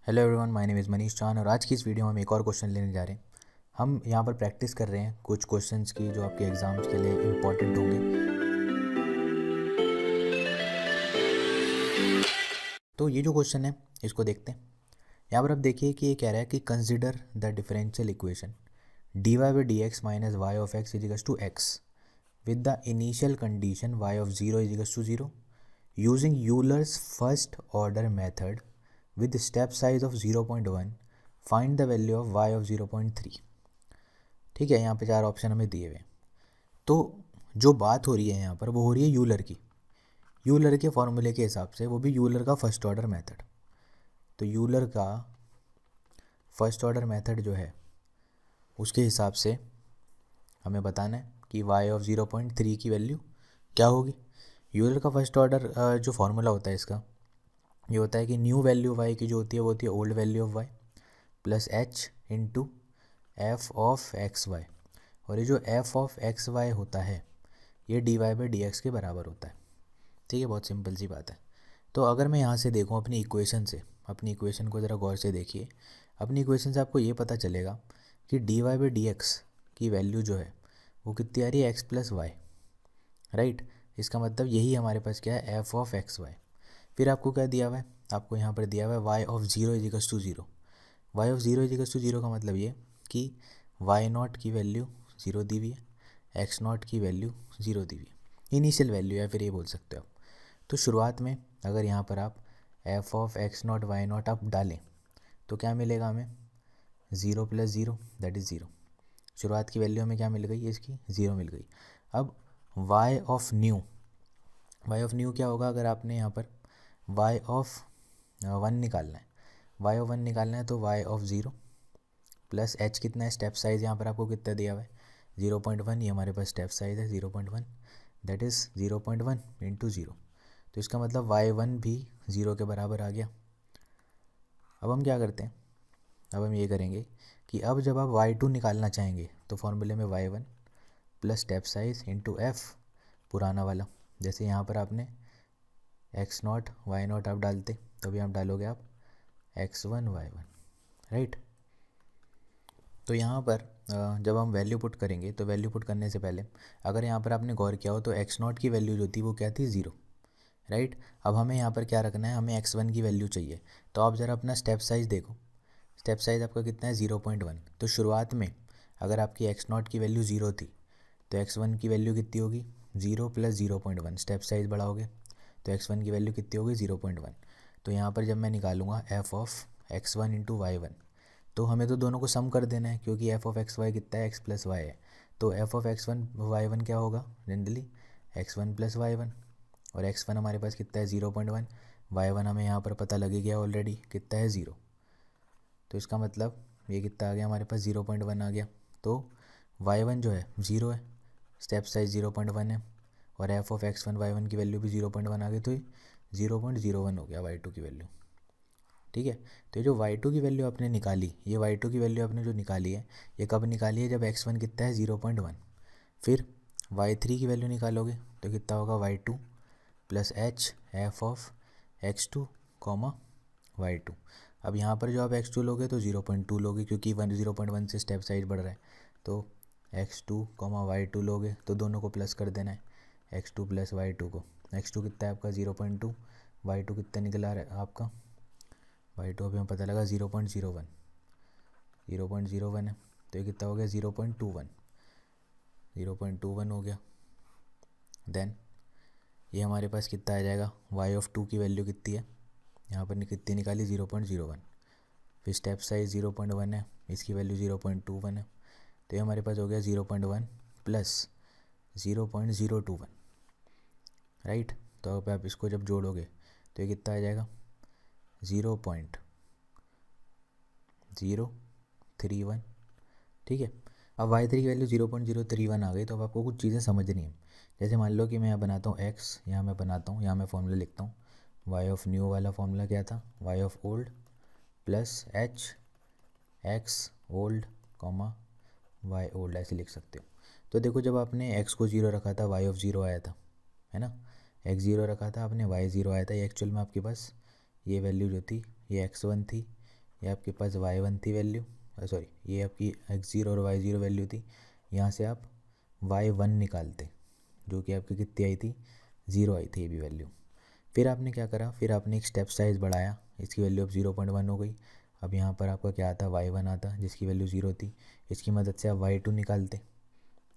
Hello everyone, my name is Manish Chan और आज की इस वीडियो में हम एक और क्वेश्चन लेने जा रहे हैं। हम यहाँ पर प्रैक्टिस कर रहे हैं कुछ क्वेश्चंस की जो आपके एग्जाम्स के लिए इम्पोर्टेंट होंगे। तो ये जो क्वेश्चन है इसको देखते हैं। यहाँ पर आप देखिए कि ये कह रहा है कि consider the differential equation dy by d x minus y of x equals to x with the initial condition y of zero equals to zero using Euler's first order method with step size of 0.1 find the value of y of 0.3। ठीक है, यहाँ पे चार option हमें दिए हुए हैं। तो जो बात हो रही है यहाँ पर वो हो रही है यूलर की। यूलर के फॉर्मूले के हिसाब से, वो भी यूलर का फर्स्ट ऑर्डर मेथड। तो यूलर का फर्स्ट ऑर्डर मेथड जो है उसके हिसाब से हमें बताना है कि y ऑफ 0.3 की वैल्यू क्या होगी। यूलर का फर्स्ट ऑर्डर जो फार्मूला होता है इसका ये होता है कि न्यू वैल्यू y की जो होती है वो होती है old value of y plus h into f of x y. और ये जो एफ ऑफ एक्स वाई होता है ये d y by d x के बराबर होता है। ठीक है, बहुत सिंपल सी बात है। तो अगर मैं यहाँ से देखूँ अपनी इक्वेशन से, अपनी इक्वेशन को ज़रा गौर से देखिए। अपनी इक्वेशन से आपको ये पता चलेगा कि d y by d x की वैल्यू जो है वो कितनी आ रही है, एक्स प्लस वाई। राइट, इसका मतलब यही हमारे पास क्या है, एफ ऑफ एक्स वाई। फिर आपको क्या दिया हुआ है, आपको यहाँ पर दिया हुआ है y of zero equals to zero. Y of zero equals to zero का मतलब ये कि वाई नॉट की वैल्यू ज़ीरो दी हुई है, एक्स नॉट की वैल्यू ज़ीरो दी हुई है, इनिशियल वैल्यू या फिर ये बोल सकते हो आप। तो शुरुआत में अगर यहाँ पर आप f of x naught y naught आप डालें तो क्या मिलेगा हमें, zero plus zero that is zero. शुरुआत की वैल्यू हमें क्या मिल गई, इसकी ज़ीरो मिल गई। अब y of new, y of new क्या होगा, अगर आपने यहाँ पर वाई ऑफ वन निकालना है, वाई ऑफ वन निकालना है तो y of zero plus h कितना है, स्टेप साइज़ यहाँ पर आपको कितना दिया हुआ है 0.1। ये हमारे पास स्टेप साइज़ है 0.1 दैट इज़ 0.1 इंटू ज़ीरो। तो इसका मतलब y1 भी ज़ीरो के बराबर आ गया। अब हम क्या करते हैं, अब हम ये करेंगे कि अब जब आप y2 निकालना चाहेंगे तो फॉर्मूले में y1 plus step size into F पुराना वाला। जैसे यहाँ पर आपने एक्स नॉट वाई नॉट आप डालते तो भी आप डालोगे आप x1 y1। राइट, तो यहाँ पर जब हम वैल्यू पुट करेंगे तो वैल्यू पुट करने से पहले अगर यहाँ पर आपने गौर किया हो तो एक्स नॉट की वैल्यू जो थी वो क्या थी, ज़ीरो। राइट, अब हमें यहाँ पर क्या रखना है, हमें एक्स वन की वैल्यू चाहिए। तो आप ज़रा अपना स्टेप साइज़ देखो, स्टेप साइज़ आपका कितना है 0.1। तो शुरुआत में अगर आपकी एक्स नॉट की वैल्यू ज़ीरो थी तो एक्स वन की वैल्यू कितनी होगी, ज़ीरो प्लस 0.1। स्टेप साइज़ बढ़ाओगे तो एक्स वन की वैल्यू कितनी होगी, 0.1। तो यहाँ पर जब मैं निकालूंगा f of x one into y one तो हमें तो दोनों को सम कर देना है क्योंकि एफ ऑफ एक्स वाई कितना है, एक्स प्लस वाई है। तो f of x one y one क्या होगा, generally x one plus y one. और एक्स वन हमारे पास कितना है 0.1, वाई वन हमें यहाँ पर पता लग गया ऑलरेडी कितना है, ज़ीरो। तो इसका मतलब ये कितना आ गया हमारे पास, 0.1 आ गया। तो वाई वन जो है ज़ीरो है, स्टेप साइज 0.1 है, और f of x one y one की वैल्यू भी 0.1 आ गई। तो 0.01 हो गया वाई टू की वैल्यू। ठीक है, तो ये जो y2 की वैल्यू आपने निकाली, ये y2 की वैल्यू आपने जो निकाली है ये कब निकाली है, जब x1 कितना है 0.1। फिर y3 की वैल्यू निकालोगे तो कितना होगा, y2 plus H F of x2 comma y2। अब यहाँ पर जो आप x2 लोगे तो 0.2 लोगे क्योंकि 0.1 से स्टेप साइज बढ़ रहा है। तो x2 कॉमा y2 लोगे तो दोनों को प्लस कर देना है, x2 प्लस y2 को। x2 कितना है आपका 0.2, y2 कितना निकला है आपका, y2 अभी हमें पता लगा 0.01, 0.01 है। तो ये कितना हो गया 0.21, 0.21 हो गया। देन ये हमारे पास कितना आ जाएगा, y ऑफ टू की वैल्यू कितनी है, यहाँ पर कितनी निकाली 0.01। फिर स्टेप साइज 0.1 है, इसकी वैल्यू 0.21 है। तो ये हमारे पास हो गया 0.1 प्लस 0.021। राइट, तो अब आप इसको जब जोड़ोगे तो ये कितना आ जाएगा 0.031। ठीक है, अब y3 की वैल्यू 0.031 आ गई। तो अब आपको कुछ चीज़ें समझनी है। जैसे मान लो कि मैं यहाँ बनाता हूँ x, यहाँ मैं बनाता हूँ, यहाँ मैं फॉर्मूला लिखता हूँ। y ऑफ न्यू वाला फॉर्मूला क्या था, y of old plus h x old comma y old, ऐसे लिख सकते हो। तो देखो जब आपने x को ज़ीरो रखा था y ऑफ ज़ीरो आया था, है ना, x ज़ीरो रखा था आपने, y ज़ीरो आया था। ये एक्चुअल में आपके पास ये वैल्यू जो थी ये x1 थी, ये आपके पास y1 थी वैल्यू, सॉरी ये आपकी x0 और y0 वैल्यू थी। यहाँ से आप y1 निकालते, जो कि आपकी कितनी आई थी, 0 आई थी ये भी वैल्यू। फिर आपने क्या करा, फिर आपने एक स्टेप साइज़ बढ़ाया, इसकी वैल्यू अब 0.1 हो गई। अब यहाँ पर आपका क्या आता, y1 आता, जिसकी वैल्यू 0 थी। इसकी मदद से आप y2 निकालते,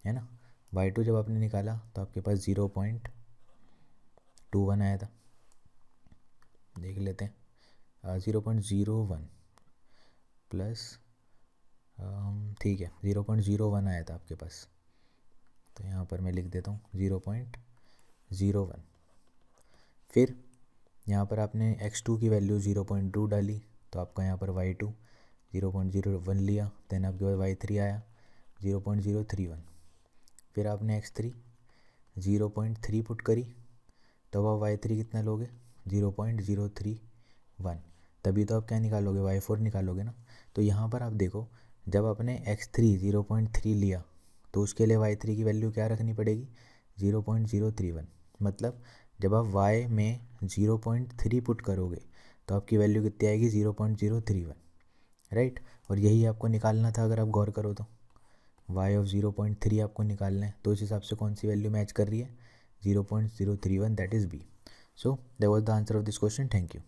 है ना। y2 जब आपने निकाला तो आपके पास 0.21 आया था, देख लेते हैं। 0.01 प्लस, ठीक है 0.01 आया था आपके पास, तो यहाँ पर मैं लिख देता हूँ 0.01। फिर यहाँ पर आपने x2 की वैल्यू 0.2 डाली, तो आपका यहाँ पर y2 0.01 लिया। देन आपके पास y3 आया 0.031। फिर आपने x3 0.3 पुट करी, तो अब y3 कितना लोगे, 0.031। तभी तो आप क्या निकालोगे, y4 निकालोगे ना। तो यहाँ पर आप देखो, जब आपने x3 0.3 लिया तो उसके लिए y3 की वैल्यू क्या रखनी पड़ेगी, 0.031। मतलब जब आप y में 0.3 पुट करोगे तो आपकी वैल्यू कितनी आएगी, 0.031, राइट। और यही आपको निकालना था, अगर आप गौर करो तो y ऑफ 0.3 आपको निकालना है, तो इस हिसाब से कौन सी वैल्यू मैच कर रही है, 0.031, that is B. So that was the answer of this question. Thank you.